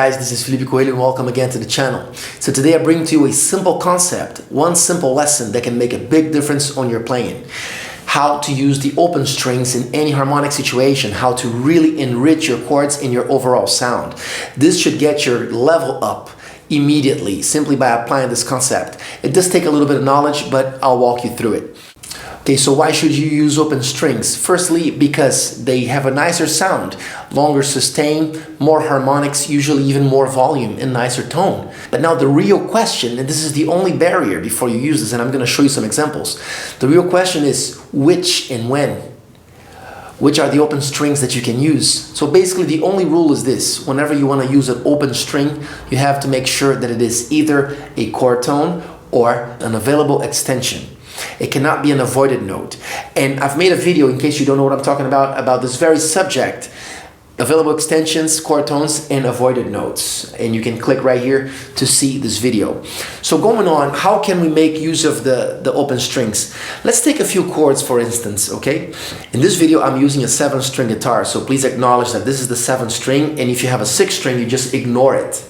guys, this is Felipe Coelho and welcome again to the channel. So today I bring to you a simple concept, one simple lesson that can make a big difference on your playing. How to use the open strings in any harmonic situation, how to really enrich your chords in your overall sound. This should get your level up immediately simply by applying this concept. It does take a little bit of knowledge, but I'll walk you through it. Okay, so why should you use open strings? Firstly, because they have a nicer sound, longer sustain, more harmonics, usually even more volume and nicer tone. But now the real question, and this is the only barrier before you use this, and I'm going to show you some examples. The real question is which and when. Which are the open strings that you can use? So basically the only rule is this: whenever you want to use an open string, you have to make sure that it is either a chord tone or an available extension. It cannot be an avoided note. And I've made a video, in case you don't know what I'm talking about this very subject: available extensions, chord tones, and avoided notes. And you can click right here to see this video. So going on, how can we make use of the open strings? Let's take a few chords, for instance, okay? In this video, I'm using a 7-string guitar, so please acknowledge that this is the 7th string, and if you have a 6th string, you just ignore it.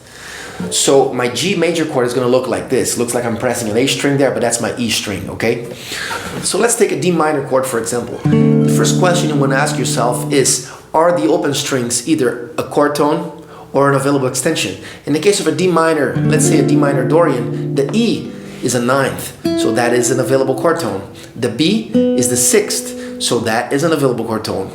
So my G major chord is going to look like this. Looks like I'm pressing an A string there, but that's my E string, okay? So let's take a D minor chord, for example. The first question you want to ask yourself is, are the open strings either a chord tone or an available extension? In the case of a D minor, let's say a D minor Dorian, the E is a 9th, so that is an available chord tone. The B is the 6th, so that is an available chord tone.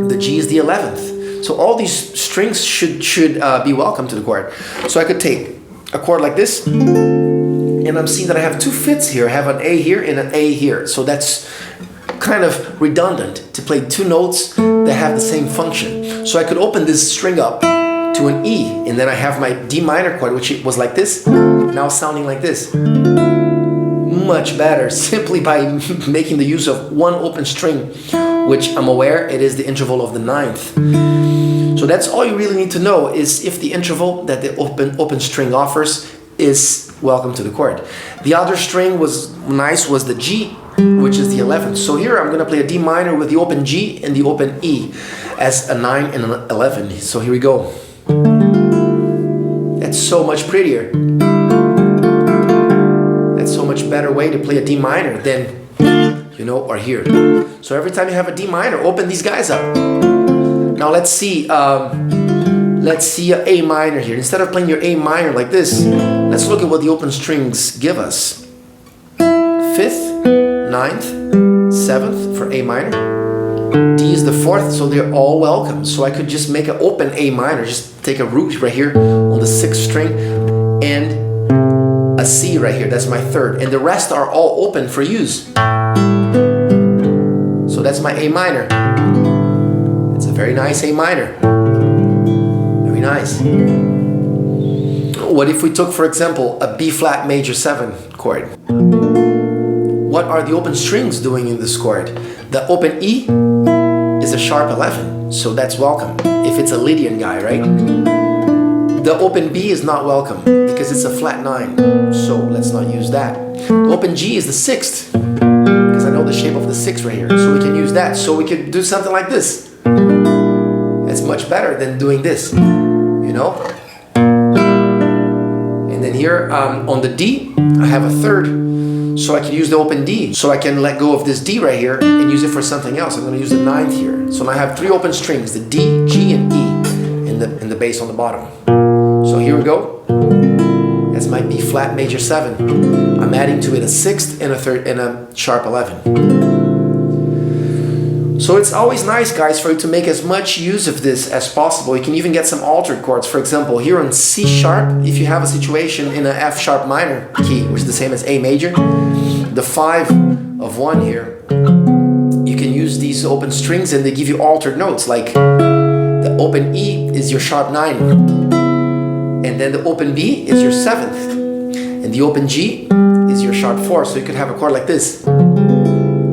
The G is the 11th. So all these strings should be welcome to the chord. So I could take a chord like this, and I'm seeing that I have two fifths here. I have an A here and an A here. So that's kind of redundant to play two notes that have the same function. So I could open this string up to an E, and then I have my D minor chord, which was like this, now sounding like this. Much better, simply by making the use of one open string, which I'm aware it is the interval of the 9th. So that's all you really need to know, is if the interval that the open string offers is welcome to the chord. The other string was the G, which is the 11th. So here I'm going to play a D minor with the open G and the open E as a 9 and an 11. So here we go. That's so much prettier. That's so much better way to play a D minor than, or here. So every time you have a D minor, open these guys up. Now let's see a A minor here. Instead of playing your A minor like this, let's look at what the open strings give us. 5th, 9th, 7th for A minor. D is the 4th, so they're all welcome. So I could just make an open A minor, just take a root right here on the 6th string, and a C right here, that's my 3rd. And the rest are all open for use. So that's my A minor. It's a very nice A minor. Very nice. What if we took, for example, a B flat major 7 chord? What are the open strings doing in this chord? The open E is a sharp 11, so that's welcome. If it's a Lydian guy, right? The open B is not welcome because it's a flat 9, so let's not use that. The open G is the 6th, because I know the shape of the 6 right here, so we can use that. So we could do something like this. It's much better than doing this, And then here on the D, I have a 3rd, so I can use the open D. So I can let go of this D right here and use it for something else. I'm going to use the 9th here. So now I have 3 open strings: the D, G, and E, and the bass on the bottom. So here we go. That's my B flat major 7. I'm adding to it a 6th and a 3rd and a sharp 11. So it's always nice, guys, for you to make as much use of this as possible. You can even get some altered chords. For example, here on C sharp, if you have a situation in an F sharp minor key, which is the same as A major, the 5 of 1 here, you can use these open strings and they give you altered notes. Like the open E is your sharp 9, and then the open B is your 7th, and the open G is your sharp 4. So you could have a chord like this.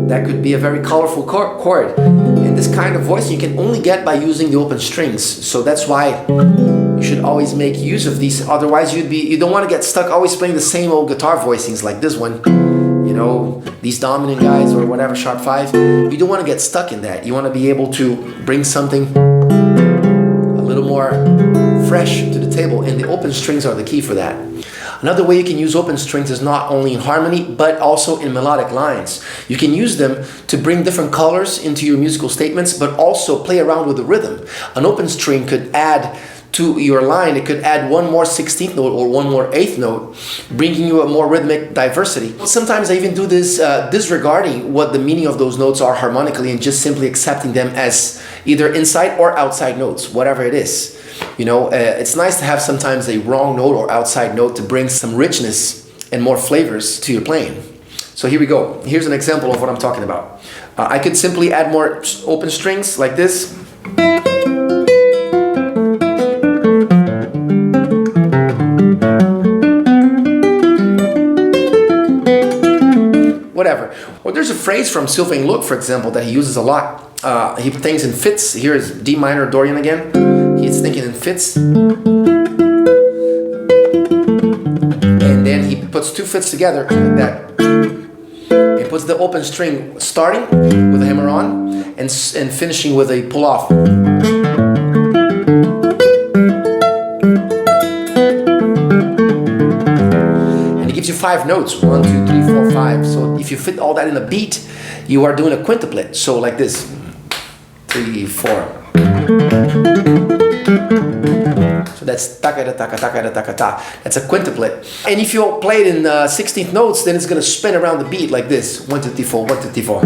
That could be a very colorful chord. And this kind of voice you can only get by using the open strings. So that's why you should always make use of these. Otherwise you don't want to get stuck always playing the same old guitar voicings like this one. These dominant guys or whatever, sharp 5. You don't want to get stuck in that. You want to be able to bring something a little more fresh to the table, and the open strings are the key for that. Another way you can use open strings is not only in harmony, but also in melodic lines. You can use them to bring different colors into your musical statements, but also play around with the rhythm. An open string could add to your line, it could add one more 16th note or one more 8th note, bringing you a more rhythmic diversity. Sometimes I even do this disregarding what the meaning of those notes are harmonically and just simply accepting them as either inside or outside notes, whatever it is. You know, it's nice to have sometimes a wrong note or outside note to bring some richness and more flavors to your playing. So here we go. Here's an example of what I'm talking about. I could simply add more open strings like this. Whatever. Or there's a phrase from Sylvain Luc, for example, that he uses a lot. He thinks in fits. Here is D minor Dorian again. He's thinking in fits. And then he puts two fits together like that. He puts the open string starting with a hammer on and finishing with a pull off. And he gives you 5 notes. 1, 2, 3, 4, 5. So if you fit all that in a beat, you are doing a quintuplet. So like this. 3, 4. So that's taka da taka taka da taka ta. That's a quintuplet. And if you play it in 16th notes, then it's gonna spin around the beat like this. 1, 2, 3, 4, 1, 2, 3, 4.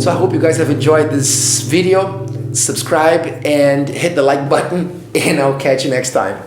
So I hope you guys have enjoyed this video. Subscribe and hit the like button, and I'll catch you next time.